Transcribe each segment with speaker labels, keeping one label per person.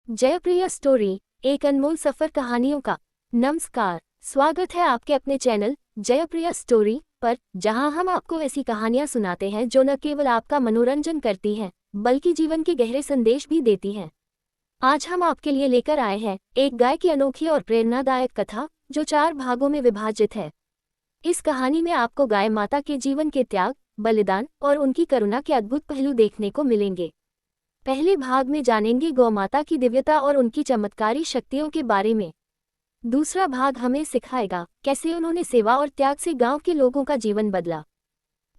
Speaker 1: Jayapriya story, एक अनमोल सफर कहानियों का। नमस्कार, स्वागत है आपके अपने चैनल जयप्रिया स्टोरी पर, जहां हम आपको ऐसी कहानियां सुनाते हैं जो न केवल आपका मनोरंजन करती हैं, बल्कि जीवन के गहरे संदेश भी देती हैं। आज हम आपके लिए लेकर आए हैं एक गाय की अनोखी और प्रेरणादायक कथा, जो 4 भागों में विभाजित है। इस कहानी में आपको गाय माता के जीवन के त्याग, बलिदान और उनकी करुणा के अद्भुत पहलू देखने को मिलेंगे। पहले भाग में जानेंगे गौ माता की दिव्यता और उनकी चमत्कारी शक्तियों के बारे में। दूसरा भाग हमें सिखाएगा कैसे उन्होंने सेवा और त्याग से गांव के लोगों का जीवन बदला।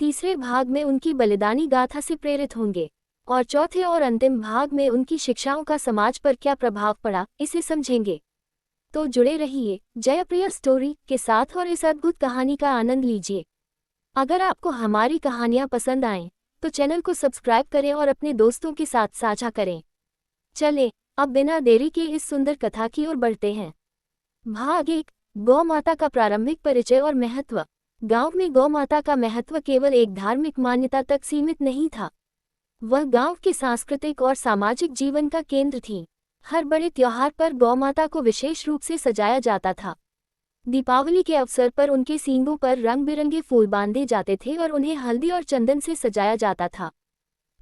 Speaker 1: तीसरे भाग में उनकी बलिदानी गाथा से प्रेरित होंगे, और चौथे और अंतिम भाग में उनकी शिक्षाओं का समाज पर क्या प्रभाव पड़ा, इसे समझेंगे। तो जुड़े रहिए जयप्रिया स्टोरी के साथ और इस अद्भुत कहानी का आनंद लीजिए। अगर आपको हमारी कहानियां पसंद आएं, तो चैनल को सब्सक्राइब करें और अपने दोस्तों के साथ साझा करें। चलें, अब बिना देरी के इस सुंदर कथा की ओर बढ़ते हैं। भाग 1, गौ माता का प्रारंभिक परिचय और महत्व। गांव में गौ माता का महत्व केवल एक धार्मिक मान्यता तक सीमित नहीं था। वह गांव के सांस्कृतिक और सामाजिक जीवन का केंद्र थी। हर बड़े त्योहार पर गौ माता को विशेष रूप से सजाया जाता था। दीपावली के अवसर पर उनके सींगों पर रंग बिरंगे फूल बांधे जाते थे और उन्हें हल्दी और चंदन से सजाया जाता था।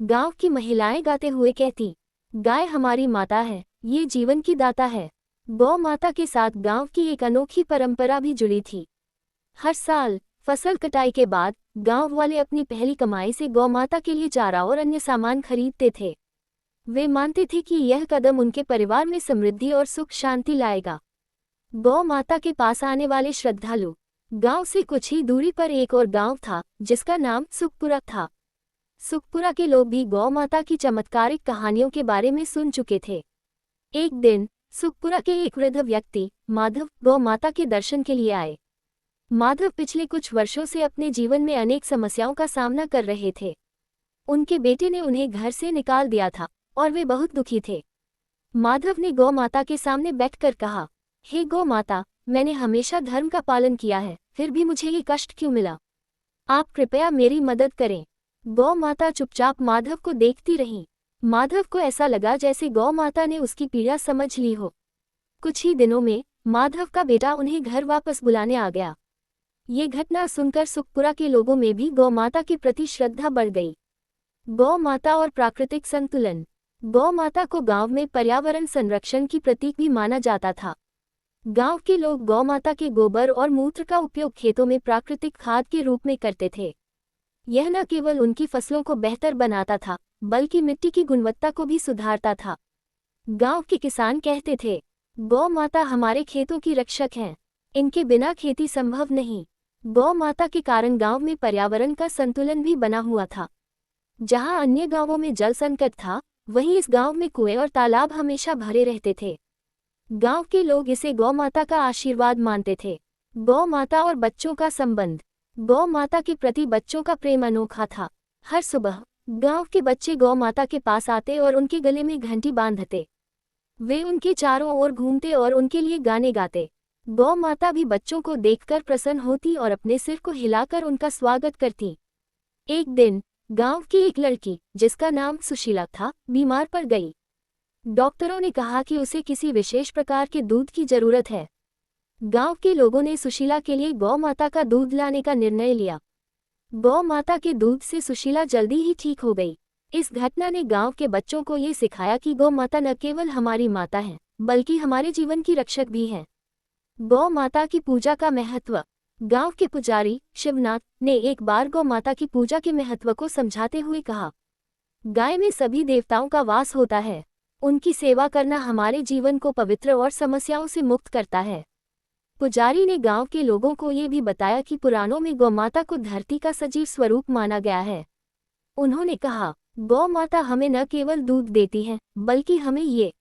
Speaker 1: गांव की महिलाएं गाते हुए कहती, गाय हमारी माता है, ये जीवन की दाता है। गौ माता के साथ गांव की एक अनोखी परंपरा भी जुड़ी थी। हर साल फसल कटाई के बाद गांव वाले अपनी पहली कमाई से गौ माता के लिए चारा और अन्य सामान खरीदते थे। वे मानते थे कि यह कदम उनके परिवार में समृद्धि और सुख शांति लाएगा। गौ माता के पास आने वाले श्रद्धालु। गांव से कुछ ही दूरी पर एक और गांव था, जिसका नाम सुखपुरा था। सुखपुरा के लोग भी गौ माता की चमत्कारिक कहानियों के बारे में सुन चुके थे। एक दिन सुखपुरा के एक वृद्ध व्यक्ति माधव गौ माता के दर्शन के लिए आए। माधव पिछले कुछ वर्षों से अपने जीवन में अनेक समस्याओं का सामना कर रहे थे। उनके बेटे ने उन्हें घर से निकाल दिया था और वे बहुत दुखी थे। माधव ने गौ माता के सामने बैठकर कहा, हे गौ माता, मैंने हमेशा धर्म का पालन किया है, फिर भी मुझे ये कष्ट क्यों मिला? आप कृपया मेरी मदद करें। गौ माता चुपचाप माधव को देखती रही। माधव को ऐसा लगा जैसे गौ माता ने उसकी पीड़ा समझ ली हो। कुछ ही दिनों में माधव का बेटा उन्हें घर वापस बुलाने आ गया। ये घटना सुनकर सुखपुरा के लोगों में भी गौ माता के प्रति श्रद्धा बढ़ गई। गौ माता और प्राकृतिक संतुलन। गौ माता को गांव में पर्यावरण संरक्षण की प्रतीक भी माना जाता था। गांव के लोग गौ माता के गोबर और मूत्र का उपयोग खेतों में प्राकृतिक खाद के रूप में करते थे। यह न केवल उनकी फसलों को बेहतर बनाता था, बल्कि मिट्टी की गुणवत्ता को भी सुधारता था। गांव के किसान कहते थे, गौ माता हमारे खेतों की रक्षक हैं, इनके बिना खेती संभव नहीं। गौ माता के कारण गांव में पर्यावरण का संतुलन भी बना हुआ था। जहां अन्य गांवों में जल संकट था, वहीं इस गांव में कुएं और तालाब हमेशा भरे रहते थे। गांव के लोग इसे गौ माता का आशीर्वाद मानते थे। गौ माता और बच्चों का संबंध। गौ माता के प्रति बच्चों का प्रेम अनोखा था। हर सुबह गांव के बच्चे गौ माता के पास आते और उनके गले में घंटी बांधते। वे उनके चारों ओर घूमते और उनके लिए गाने गाते। गौ माता भी बच्चों को देखकर प्रसन्न होती और अपने सिर को हिलाकर उनका स्वागत करती। एक दिन गांव की एक लड़की, जिसका नाम सुशीला था, बीमार पड़ गई। डॉक्टरों ने कहा कि उसे किसी विशेष प्रकार के दूध की जरूरत है। गांव के लोगों ने सुशीला के लिए गौ माता का दूध लाने का निर्णय लिया। गौ माता के दूध से सुशीला जल्दी ही ठीक हो गई। इस घटना ने गांव के बच्चों को ये सिखाया कि गौ माता न केवल हमारी माता है, बल्कि हमारे जीवन की रक्षक भी है। गौ माता की पूजा का महत्व। गांव के पुजारी शिवनाथ ने एक बार गौ माता की पूजा के महत्व को समझाते हुए कहा, गाय में सभी देवताओं का वास होता है। उनकी सेवा करना हमारे जीवन को पवित्र और समस्याओं से मुक्त करता है। पुजारी ने गांव के लोगों को ये भी बताया कि पुराणों में गौ माता को धरती का सजीव स्वरूप माना गया है। उन्होंने कहा, गौ माता हमें न केवल दूध देती है, बल्कि हमें ये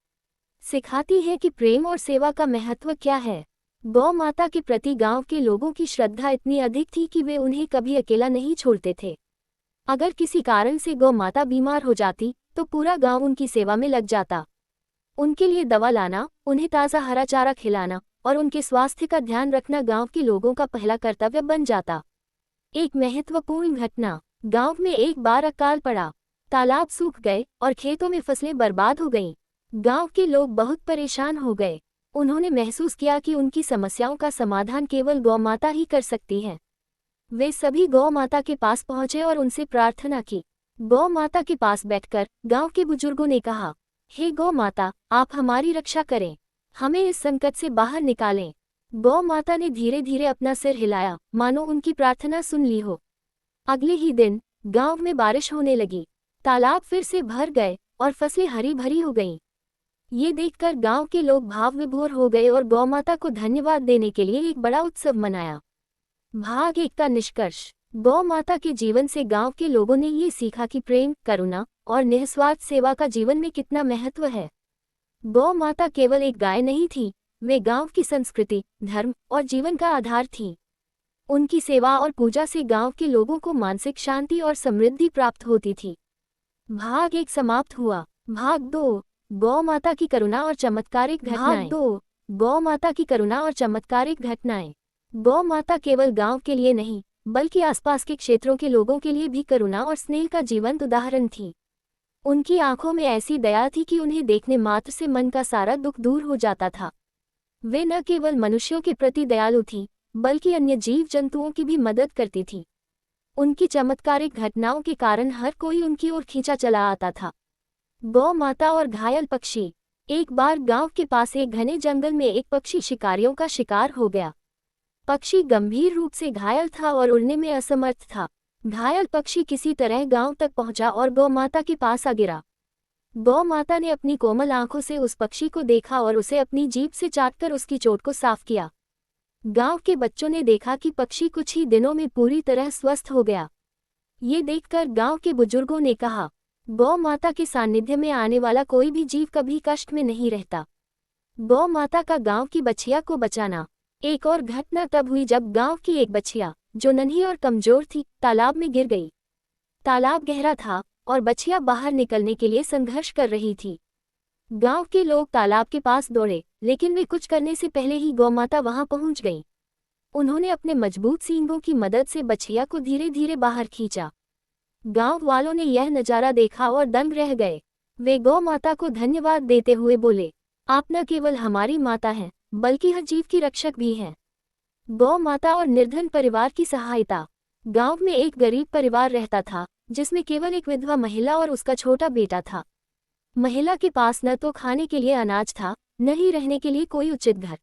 Speaker 1: सिखाती है कि प्रेम और सेवा का महत्व क्या है। गौ माता के प्रति गांव के लोगों की श्रद्धा इतनी अधिक थी कि वे उन्हें कभी अकेला नहीं छोड़ते थे। अगर किसी कारण से गौ माता बीमार हो जाती, तो पूरा गांव उनकी सेवा में लग जाता। उनके लिए दवा लाना, उन्हें ताज़ा हरा चारा खिलाना और उनके स्वास्थ्य का ध्यान रखना गांव के लोगों का पहला कर्तव्य बन जाता। एक महत्वपूर्ण घटना। गांव में एक बार अकाल पड़ा। तालाब सूख गए और खेतों में फसलें बर्बाद हो गईं। गांव के लोग बहुत परेशान हो गए। उन्होंने महसूस किया कि उनकी समस्याओं का समाधान केवल गौ माता ही कर सकती है। वे सभी गौ माता के पास पहुंचे और उनसे प्रार्थना की। गौ माता के पास बैठकर गांव के बुजुर्गों ने कहा, हे गौ माता, आप हमारी रक्षा करें, हमें इस संकट से बाहर निकालें। गौ माता ने धीरे धीरे अपना सिर हिलाया, मानो उनकी प्रार्थना सुन ली हो। अगले ही दिन गांव में बारिश होने लगी। तालाब फिर से भर गए और फसलें हरी भरी हो गईं। ये देखकर गांव के लोग भाव विभोर हो गए और गौ माता को धन्यवाद देने के लिए एक बड़ा उत्सव मनाया। भाग 1 का निष्कर्ष। गौ माता के जीवन से गांव के लोगों ने ये सीखा कि प्रेम, करुणा और निस्वार्थ सेवा का जीवन में कितना महत्व है। गौ माता केवल एक गाय नहीं थी, वे गांव की संस्कृति, धर्म और जीवन का आधार थीं। उनकी सेवा और पूजा से गांव के लोगों को मानसिक शांति और समृद्धि प्राप्त होती थी। भाग 1 समाप्त हुआ। भाग 2, गौ माता की करुणा और चमत्कारिक घटनाएं। भाग 2, गौ माता की करुणा और चमत्कारिक घटनाएं। गौ माता केवल गांव के लिए नहीं, बल्कि आसपास के क्षेत्रों के लोगों के लिए भी करुणा और स्नेह का जीवंत उदाहरण थी। उनकी आंखों में ऐसी दया थी कि उन्हें देखने मात्र से मन का सारा दुख दूर हो जाता था। वे न केवल मनुष्यों के प्रति दयालु थीं, बल्कि अन्य जीव जंतुओं की भी मदद करती थी। उनकी चमत्कारिक घटनाओं के कारण हर कोई उनकी ओर खींचा चला आता था। गौ माता और घायल पक्षी। एक बार गांव के पास एक घने जंगल में एक पक्षी शिकारियों का शिकार हो गया। पक्षी गंभीर रूप से घायल था और उड़ने में असमर्थ था। घायल पक्षी किसी तरह गांव तक पहुंचा और गौ माता के पास आ गिरा। गौ माता ने अपनी कोमल आंखों से उस पक्षी को देखा और उसे अपनी जीभ से चाटकर उसकी चोट को साफ किया। गांव के बच्चों ने देखा कि पक्षी कुछ ही दिनों में पूरी तरह स्वस्थ हो गया। ये देखकर गांव के बुजुर्गों ने कहा, गौ माता के सानिध्य में आने वाला कोई भी जीव कभी कष्ट में नहीं रहता। गौ माता का गांव की बछिया को बचाना। एक और घटना तब हुई जब गांव की एक बछिया, जो नन्ही और कमजोर थी, तालाब में गिर गई। तालाब गहरा था और बछिया बाहर निकलने के लिए संघर्ष कर रही थी। गांव के लोग तालाब के पास दौड़े, लेकिन वे कुछ करने से पहले ही गौ माता वहां पहुंच गईं। उन्होंने अपने मजबूत सींगों की मदद से बछिया को धीरे धीरे बाहर खींचा। गांव वालों ने यह नजारा देखा और दंग रह गए। वे गौ माता को धन्यवाद देते हुए बोले, आप न केवल हमारी माता हैं, बल्कि हर जीव की रक्षक भी हैं। गौ माता और निर्धन परिवार की सहायता। गांव में एक गरीब परिवार रहता था, जिसमें केवल एक विधवा महिला और उसका छोटा बेटा था। महिला के पास न तो खाने के लिए अनाज था, न ही रहने के लिए कोई उचित घर।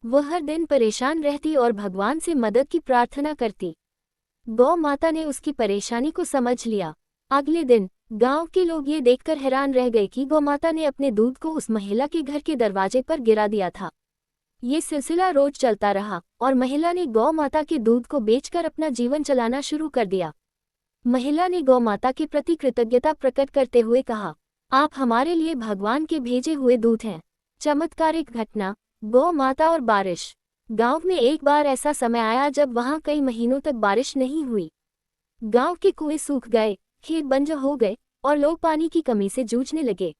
Speaker 1: वह हर दिन परेशान रहती और भगवान से मदद की प्रार्थना करती। गौ माता ने उसकी परेशानी को समझ लिया। अगले दिन गांव के लोग ये देखकर हैरान रह गए कि गौ माता ने अपने दूध को उस महिला के घर के दरवाजे पर गिरा दिया था। ये सिलसिला रोज चलता रहा और महिला ने गौ माता के दूध को बेचकर अपना जीवन चलाना शुरू कर दिया। महिला ने गौ माता के प्रति कृतज्ञता प्रकट करते हुए कहा, आप हमारे लिए भगवान के भेजे हुए दूत हैं। चमत्कारिक घटना, गौ माता और बारिश। गांव में एक बार ऐसा समय आया जब वहां कई महीनों तक बारिश नहीं हुई। गांव के कुएं सूख गए, खेत बंजर हो गए और लोग पानी की कमी से जूझने लगे।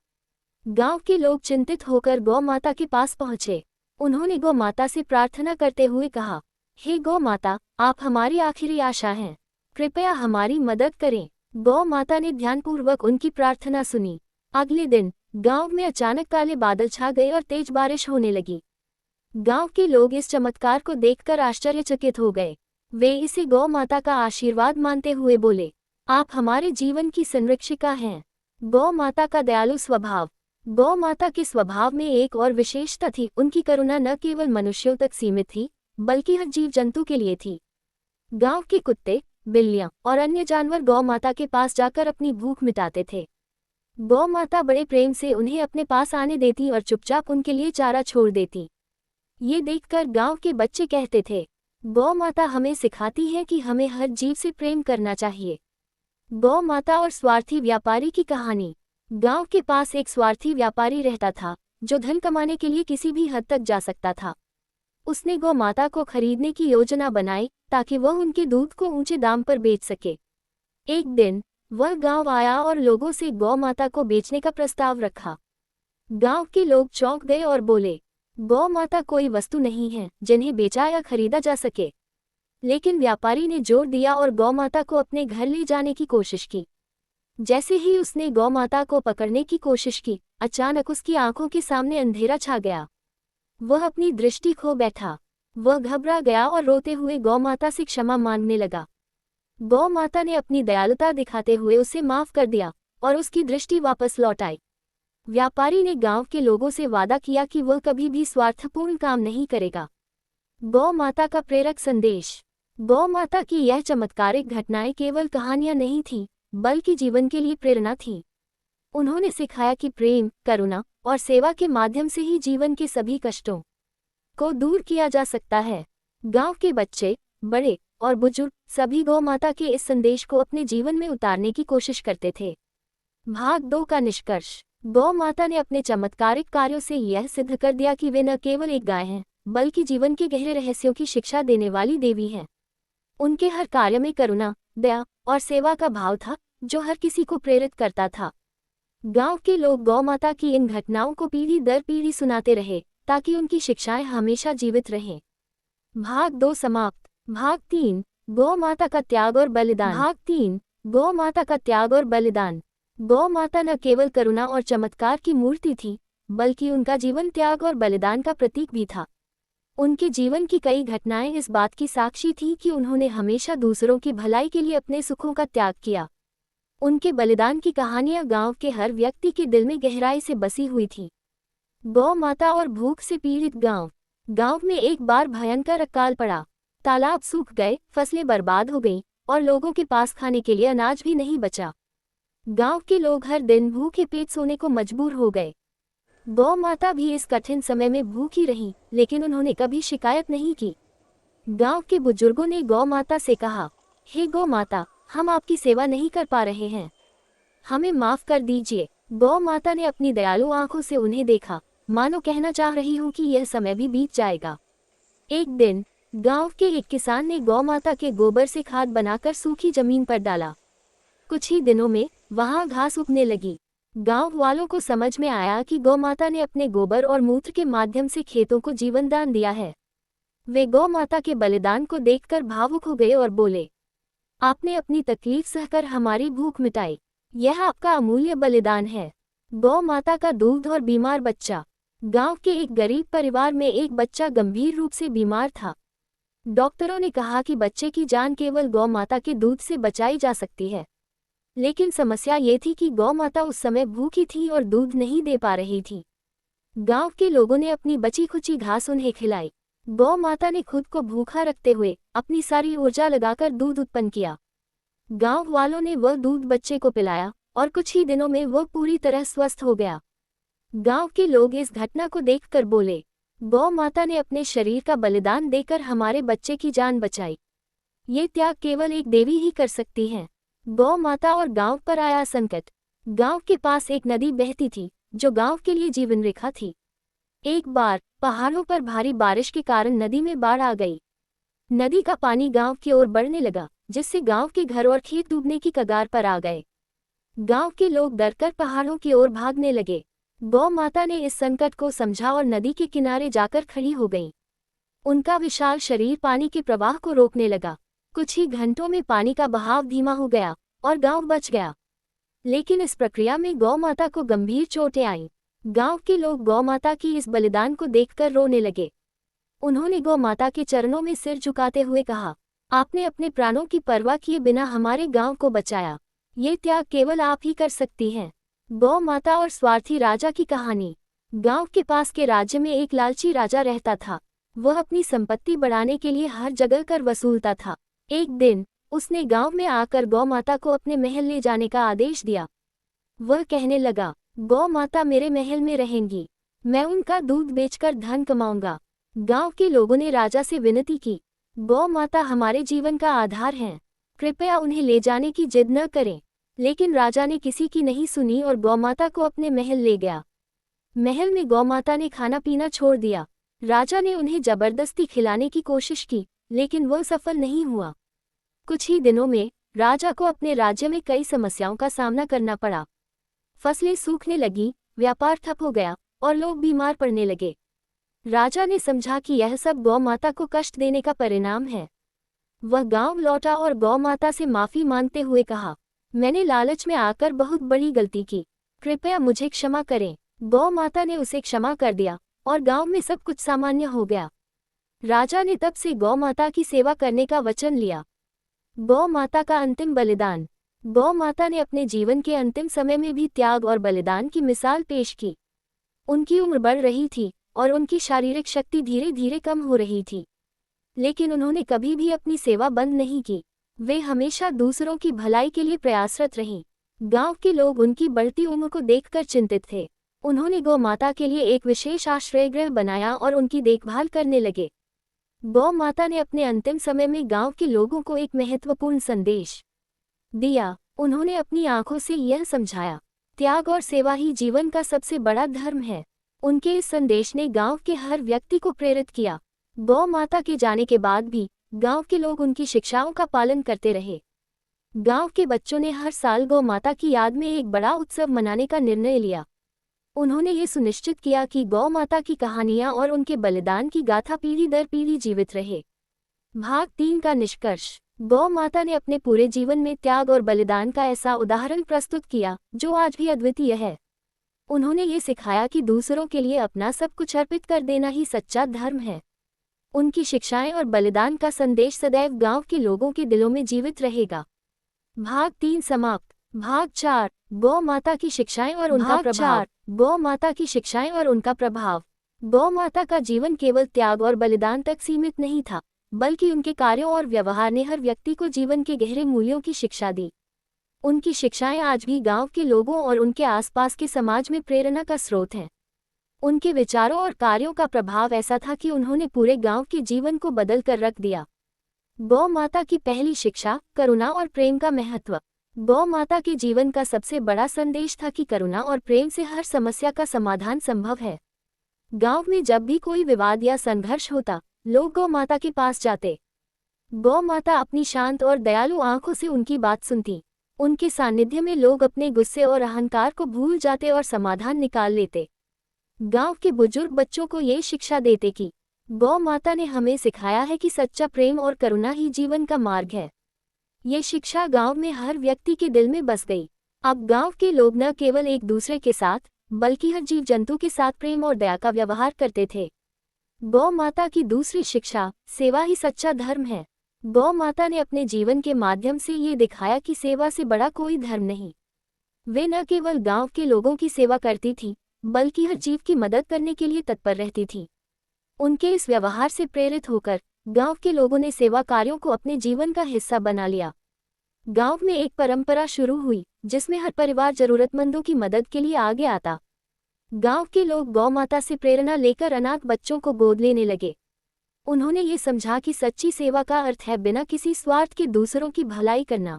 Speaker 1: गांव के लोग चिंतित होकर गौ माता के पास पहुंचे। उन्होंने गौ माता से प्रार्थना करते हुए कहा, हे गौ माता, आप हमारी आखिरी आशा हैं, कृपया हमारी मदद करें। गौ माता ने ध्यानपूर्वक उनकी प्रार्थना सुनी। अगले दिन गांव में अचानक काले बादल छा गए और तेज बारिश होने लगी। गांव के लोग इस चमत्कार को देखकर आश्चर्यचकित हो गए। वे इसे गौ माता का आशीर्वाद मानते हुए बोले, आप हमारे जीवन की संरक्षिका हैं। गौ माता का दयालु स्वभाव। गौ माता के स्वभाव में एक और विशेषता थी, उनकी करुणा न केवल मनुष्यों तक सीमित थी, बल्कि हर जीव जंतु के लिए थी। गांव के कुत्ते, बिल्लियां और अन्य जानवर गौ माता के पास जाकर अपनी भूख मिटाते थे। गौ माता बड़े प्रेम से उन्हें अपने पास आने देती और चुपचाप उनके लिए चारा छोड़ देती। ये देखकर गांव के बच्चे कहते थे, गौ माता हमें सिखाती है कि हमें हर जीव से प्रेम करना चाहिए। गौ माता और स्वार्थी व्यापारी की कहानी। गांव के पास एक स्वार्थी व्यापारी रहता था, जो धन कमाने के लिए किसी भी हद तक जा सकता था। उसने गौ माता को खरीदने की योजना बनाई ताकि वह उनके दूध को ऊंचे दाम पर बेच सके। एक दिन वह गांव आया और लोगों से गौ माता को बेचने का प्रस्ताव रखा। गांव के लोग चौंक गए और बोले, गौ माता कोई वस्तु नहीं है जिन्हें बेचा या खरीदा जा सके। लेकिन व्यापारी ने जोर दिया और गौ माता को अपने घर ले जाने की कोशिश की। जैसे ही उसने गौ माता को पकड़ने की कोशिश की, अचानक उसकी आंखों के सामने अंधेरा छा गया। वह अपनी दृष्टि खो बैठा। वह घबरा गया और रोते हुए गौ माता से क्षमा मांगने लगा। गौ माता ने अपनी दयालुता दिखाते हुए उसे माफ कर दिया और उसकी दृष्टि वापस लौट आई। व्यापारी ने गांव के लोगों से वादा किया कि वह कभी भी स्वार्थपूर्ण काम नहीं करेगा। गौ माता का प्रेरक संदेश। गौ माता की यह चमत्कारिक घटनाएं केवल कहानियां नहीं थीं, बल्कि जीवन के लिए प्रेरणा थीं। उन्होंने सिखाया कि प्रेम, करुणा और सेवा के माध्यम से ही जीवन के सभी कष्टों को दूर किया जा सकता है। गांव के बच्चे, बड़े और बुजुर्ग सभी गौ माता के इस संदेश को अपने जीवन में उतारने की कोशिश करते थे। भाग 2 का निष्कर्ष। गौ माता ने अपने चमत्कारिक कार्यों से यह सिद्ध कर दिया कि वे न केवल एक गाय हैं, बल्कि जीवन के गहरे रहस्यों की शिक्षा देने वाली देवी हैं। उनके हर कार्य में करुणा, दया और सेवा का भाव था, जो हर किसी को प्रेरित करता था। गांव के लोग गौ माता की इन घटनाओं को पीढ़ी दर पीढ़ी सुनाते रहे, ताकि उनकी शिक्षाएं हमेशा जीवित रहें। भाग 2 समाप्त। भाग 3, गौ माता का त्याग और बलिदान। भाग 3, गौ माता का त्याग और बलिदान। गौ माता न केवल करुणा और चमत्कार की मूर्ति थी, बल्कि उनका जीवन त्याग और बलिदान का प्रतीक भी था। उनके जीवन की कई घटनाएं इस बात की साक्षी थीं कि उन्होंने हमेशा दूसरों की भलाई के लिए अपने सुखों का त्याग किया। उनके बलिदान की कहानियां गांव के हर व्यक्ति के दिल में गहराई से बसी हुई थी। गौ माता और भूख से पीड़ित गांव। गांव में एक बार भयंकर अकाल पड़ा। तालाब सूख गए, फसलें बर्बाद हो गईं और लोगों के पास खाने के लिए अनाज भी नहीं बचा। गांव के लोग हर दिन भूखे पेट सोने को मजबूर हो गए। गौ माता भी इस कठिन समय में भूखी रही, लेकिन उन्होंने कभी शिकायत नहीं की। गांव के बुजुर्गों ने गौ माता से कहा, हे गौ माता, हम आपकी सेवा नहीं कर पा रहे हैं, हमें माफ कर दीजिए। गौ माता ने अपनी दयालु आंखों से उन्हें देखा, मानो कहना चाह रही हूं कि यह समय भी बीत जाएगा। एक दिन गांव के एक किसान ने गौ माता के गोबर से खाद बनाकर सूखी जमीन पर डाला। कुछ ही दिनों में वहां घास उगने लगी। गांव वालों को समझ में आया कि गौ माता ने अपने गोबर और मूत्र के माध्यम से खेतों को जीवन दान दिया है। वे गौ माता के बलिदान को देखकर भावुक हो गए और बोले, आपने अपनी तकलीफ सहकर हमारी भूख मिटाई, यह आपका अमूल्य बलिदान है। गौ माता का दूध और बीमार बच्चा। गांव के एक गरीब परिवार में एक बच्चा गंभीर रूप से बीमार था। डॉक्टरों ने कहा कि बच्चे की जान केवल गौ माता के दूध से बचाई जा सकती है। लेकिन समस्या ये थी कि गौ माता उस समय भूखी थी और दूध नहीं दे पा रही थी। गांव के लोगों ने अपनी बची खुची घास उन्हें खिलाई। गौ माता ने खुद को भूखा रखते हुए अपनी सारी ऊर्जा लगाकर दूध उत्पन्न किया। गांव वालों ने वह दूध बच्चे को पिलाया और कुछ ही दिनों में वह पूरी तरह स्वस्थ हो गया। गांव के लोग इस घटना को देखकर बोले, गौ माता ने अपने शरीर का बलिदान देकर हमारे बच्चे की जान बचाई। ये त्याग केवल एक देवी ही कर सकती है। गौ माता और गांव पर आया संकट। गांव के पास एक नदी बहती थी, जो गांव के लिए जीवन रेखा थी। एक बार पहाड़ों पर भारी बारिश के कारण नदी में बाढ़ आ गई। नदी का पानी गांव की ओर बढ़ने लगा, जिससे गांव के घर और खेत डूबने की कगार पर आ गए। गांव के लोग डरकर पहाड़ों की ओर भागने लगे। गौ माता ने इस संकट को समझा और नदी के किनारे जाकर खड़ी हो गईं। उनका विशाल शरीर पानी के प्रवाह को रोकने लगा। कुछ ही घंटों में पानी का बहाव धीमा हो गया और गांव बच गया। लेकिन इस प्रक्रिया में गौ माता को गंभीर चोटें आईं। गांव के लोग गौ माता की इस बलिदान को देखकर रोने लगे। उन्होंने गौ माता के चरणों में सिर झुकाते हुए कहा, आपने अपने प्राणों की परवाह किए बिना हमारे गांव को बचाया। ये त्याग केवल आप ही कर सकती हैं। गौ माता और स्वार्थी राजा की कहानी। गांव के पास के राज्य में एक लालची राजा रहता था। वह अपनी संपत्ति बढ़ाने के लिए हर जगह कर वसूलता था। एक दिन उसने गांव में आकर गौ माता को अपने महल ले जाने का आदेश दिया। वह कहने लगा, गौ माता मेरे महल में रहेंगी, मैं उनका दूध बेचकर धन कमाऊंगा। गांव के लोगों ने राजा से विनती की, गौ माता हमारे जीवन का आधार हैं, कृपया उन्हें ले जाने की जिद न करें। लेकिन राजा ने किसी की नहीं सुनी और गौ माता को अपने महल ले गया। महल में गौ माता ने खाना पीना छोड़ दिया। राजा ने उन्हें जबरदस्ती खिलाने की कोशिश की, लेकिन वह सफल नहीं हुआ। कुछ ही दिनों में राजा को अपने राज्य में कई समस्याओं का सामना करना पड़ा। फसलें सूखने लगी, व्यापार ठप हो गया और लोग बीमार पड़ने लगे। राजा ने समझा कि यह सब गौ माता को कष्ट देने का परिणाम है। वह गांव लौटा और गौ माता से माफी मांगते हुए कहा, मैंने लालच में आकर बहुत बड़ी गलती की, कृपया मुझे क्षमा करें। गौ माता ने उसे क्षमा कर दिया और गांव में सब कुछ सामान्य हो गया। राजा ने तब से गौ माता की सेवा करने का वचन लिया। गौ माता का अंतिम बलिदान। गौ माता ने अपने जीवन के अंतिम समय में भी त्याग और बलिदान की मिसाल पेश की। उनकी उम्र बढ़ रही थी और उनकी शारीरिक शक्ति धीरे धीरे कम हो रही थी, लेकिन उन्होंने कभी भी अपनी सेवा बंद नहीं की। वे हमेशा दूसरों की भलाई के लिए प्रयासरत रहीं। गांव के लोग उनकी बढ़ती उम्र को देखकर चिंतित थे। उन्होंने गौ माता के लिए एक विशेष आश्रयगृह बनाया और उनकी देखभाल करने लगे। गौ माता ने अपने अंतिम समय में गांव के लोगों को एक महत्वपूर्ण संदेश दिया। उन्होंने अपनी आंखों से यह समझाया, त्याग और सेवा ही जीवन का सबसे बड़ा धर्म है। उनके इस संदेश ने गांव के हर व्यक्ति को प्रेरित किया। गौ माता के जाने के बाद भी गांव के लोग उनकी शिक्षाओं का पालन करते रहे। गांव के बच्चों ने हर साल गौ माता की याद में एक बड़ा उत्सव मनाने का निर्णय लिया। उन्होंने ये सुनिश्चित किया कि गौ माता की कहानियां और उनके बलिदान की गाथा पीढ़ी दर पीढ़ी जीवित रहे। भाग 3 का निष्कर्ष। गौ माता ने अपने पूरे जीवन में त्याग और बलिदान का ऐसा उदाहरण प्रस्तुत किया जो आज भी अद्वितीय है। उन्होंने ये सिखाया कि दूसरों के लिए अपना सब कुछ अर्पित कर देना ही सच्चा धर्म है। उनकी शिक्षाएं और बलिदान का संदेश सदैव गांव के लोगों के दिलों में जीवित रहेगा। भाग 3 समाप्त। भाग 4 गौ माता की शिक्षाएं और उनका प्रभाव। गौ माता की शिक्षाएं और उनका प्रभाव। गौ माता का जीवन केवल त्याग और बलिदान तक सीमित नहीं था, बल्कि उनके कार्यों और व्यवहार ने हर व्यक्ति को जीवन के गहरे मूल्यों की शिक्षा दी। उनकी शिक्षाएं आज भी गांव के लोगों और उनके आसपास के समाज में प्रेरणा का स्रोत हैं। उनके विचारों और कार्यों का प्रभाव ऐसा था कि उन्होंने पूरे गांव के जीवन को बदल कर रख दिया। गौ माता की पहली शिक्षा, करुणा और प्रेम का महत्व। गौ माता के जीवन का सबसे बड़ा संदेश था कि करुणा और प्रेम से हर समस्या का समाधान संभव है। गांव में जब भी कोई विवाद या संघर्ष होता, लोग गौ माता के पास जाते। गौ माता अपनी शांत और दयालु आंखों से उनकी बात सुनती। उनके सानिध्य में लोग अपने गुस्से और अहंकार को भूल जाते और समाधान निकाल लेते। गांव के बुजुर्ग बच्चों को ये शिक्षा देते कि गौ माता ने हमें सिखाया है कि सच्चा प्रेम और करुणा ही जीवन का मार्ग है। ये शिक्षा गांव में हर व्यक्ति के दिल में बस गई। अब गांव के लोग न केवल एक दूसरे के साथ, बल्कि हर जीव जंतु के साथ प्रेम और दया का व्यवहार करते थे। गौ माता की दूसरी शिक्षा, सेवा ही सच्चा धर्म है। गौ माता ने अपने जीवन के माध्यम से ये दिखाया कि सेवा से बड़ा कोई धर्म नहीं। वे न केवल गांव के लोगों की सेवा करती थी, बल्कि हर जीव की मदद करने के लिए तत्पर रहती थी। उनके इस व्यवहार से प्रेरित होकर गांव के लोगों ने सेवा कार्यों को अपने जीवन का हिस्सा बना लिया। गांव में एक परंपरा शुरू हुई जिसमें हर परिवार जरूरतमंदों की मदद के लिए आगे आता। गांव के लोग गौ माता से प्रेरणा लेकर अनाथ बच्चों को गोद लेने लगे। उन्होंने ये समझा कि सच्ची सेवा का अर्थ है बिना किसी स्वार्थ के दूसरों की भलाई करना।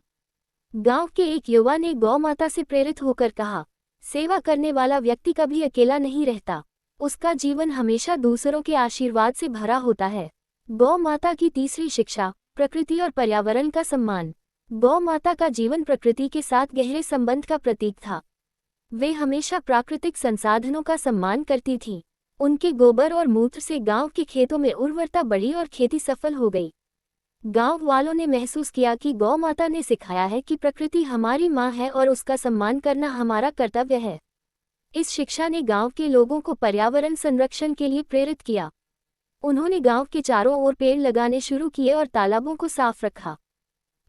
Speaker 1: गांव के एक युवा ने गौ माता से प्रेरित होकर कहा, सेवा करने वाला व्यक्ति कभी अकेला नहीं रहता, उसका जीवन हमेशा दूसरों के आशीर्वाद से भरा होता है। गौ माता की तीसरी शिक्षा, प्रकृति और पर्यावरण का सम्मान। गौ माता का जीवन प्रकृति के साथ गहरे संबंध का प्रतीक था। वे हमेशा प्राकृतिक संसाधनों का सम्मान करती थीं। उनके गोबर और मूत्र से गांव के खेतों में उर्वरता बढ़ी और खेती सफल हो गई। गांव वालों ने महसूस किया कि गौ माता ने सिखाया है कि प्रकृति हमारी माँ है और उसका सम्मान करना हमारा कर्तव्य है। इस शिक्षा ने गांव के लोगों को पर्यावरण संरक्षण के लिए प्रेरित किया। उन्होंने गांव के चारों ओर पेड़ लगाने शुरू किए और तालाबों को साफ रखा।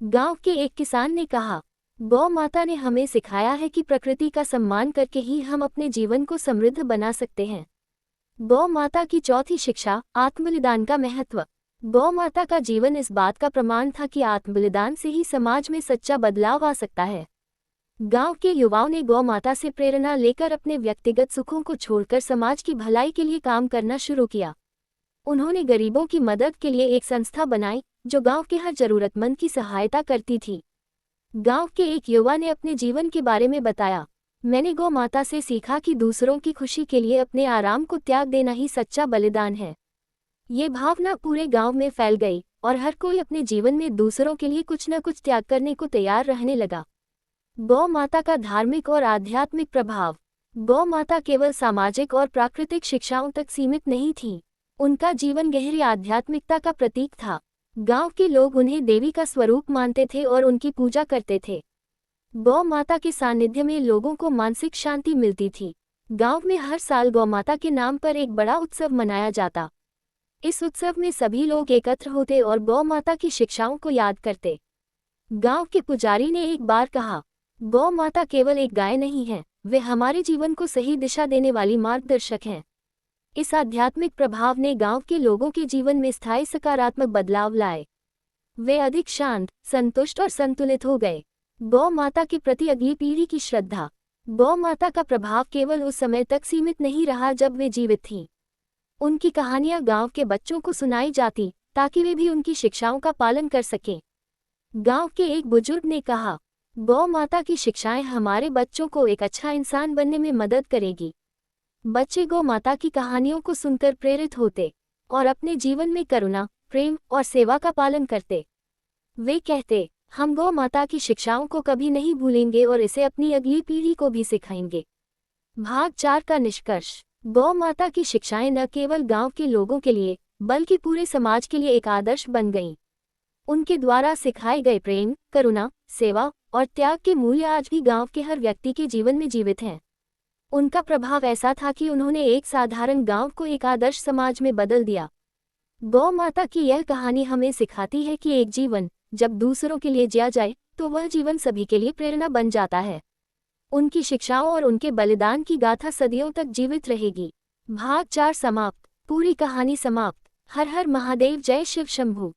Speaker 1: गांव के एक किसान ने कहा, गौ माता ने हमें सिखाया है कि प्रकृति का सम्मान करके ही हम अपने जीवन को समृद्ध बना सकते हैं। गौ माता की चौथी शिक्षा, आत्मबलिदान का महत्व। गौ माता का जीवन इस बात का प्रमाण था कि आत्मबलिदान से ही समाज में सच्चा बदलाव आ सकता है। गांव के युवाओं ने गौ माता से प्रेरणा लेकर अपने व्यक्तिगत सुखों को छोड़कर समाज की भलाई के लिए काम करना शुरू किया। उन्होंने गरीबों की मदद के लिए एक संस्था बनाई जो गांव के हर जरूरतमंद की सहायता करती थी। गांव के एक युवा ने अपने जीवन के बारे में बताया, मैंने गौ माता से सीखा कि दूसरों की खुशी के लिए अपने आराम को त्याग देना ही सच्चा बलिदान है। ये भावना पूरे गांव में फैल गई और हर कोई अपने जीवन में दूसरों के लिए कुछ न कुछ त्याग करने को तैयार रहने लगा। गौ माता का धार्मिक और आध्यात्मिक प्रभाव। गौ माता केवल सामाजिक और प्राकृतिक शिक्षाओं तक सीमित नहीं थी, उनका जीवन गहरी आध्यात्मिकता का प्रतीक था। गांव के लोग उन्हें देवी का स्वरूप मानते थे और उनकी पूजा करते थे। गौ माता के सानिध्य में लोगों को मानसिक शांति मिलती थी। गांव में हर साल गौ माता के नाम पर एक बड़ा उत्सव मनाया जाता। इस उत्सव में सभी लोग एकत्र होते और गौ माता की शिक्षाओं को याद करते। गांव के पुजारी ने एक बार कहा, गौ माता केवल एक गाय नहीं है, वे हमारे जीवन को सही दिशा देने वाली मार्गदर्शक हैं। इस आध्यात्मिक प्रभाव ने गांव के लोगों के जीवन में स्थायी सकारात्मक बदलाव लाए। वे अधिक शांत, संतुष्ट और संतुलित हो गए। गौ माता के प्रति अगली पीढ़ी की श्रद्धा। गौ माता का प्रभाव केवल उस समय तक सीमित नहीं रहा जब वे जीवित थीं। उनकी कहानियां गांव के बच्चों को सुनाई जाती ताकि वे भी उनकी शिक्षाओं का पालन कर सकें। गांव के एक बुजुर्ग ने कहा, गौ माता की शिक्षाएं हमारे बच्चों को एक अच्छा इंसान बनने में मदद करेगी। बच्चे गौ माता की कहानियों को सुनकर प्रेरित होते और अपने जीवन में करुणा, प्रेम और सेवा का पालन करते। वे कहते, हम गौ माता की शिक्षाओं को कभी नहीं भूलेंगे और इसे अपनी अगली पीढ़ी को भी सिखाएंगे। भाग 4 का निष्कर्ष। गौ माता की शिक्षाएं न केवल गांव के लोगों के लिए बल्कि पूरे समाज के लिए एक आदर्श बन गईं। उनके द्वारा सिखाए गए प्रेम, करुणा, सेवा और त्याग के मूल्य आज भी गांव के हर व्यक्ति के जीवन में जीवित हैं। उनका प्रभाव ऐसा था कि उन्होंने एक साधारण गांव को एक आदर्श समाज में बदल दिया। गौ माता की यह कहानी हमें सिखाती है कि एक जीवन जब दूसरों के लिए जिया जाए तो वह जीवन सभी के लिए प्रेरणा बन जाता है। उनकी शिक्षाओं और उनके बलिदान की गाथा सदियों तक जीवित रहेगी। भाग 4 समाप्त। पूरी कहानी समाप्त। हर हर महादेव, जय शिव शंभू।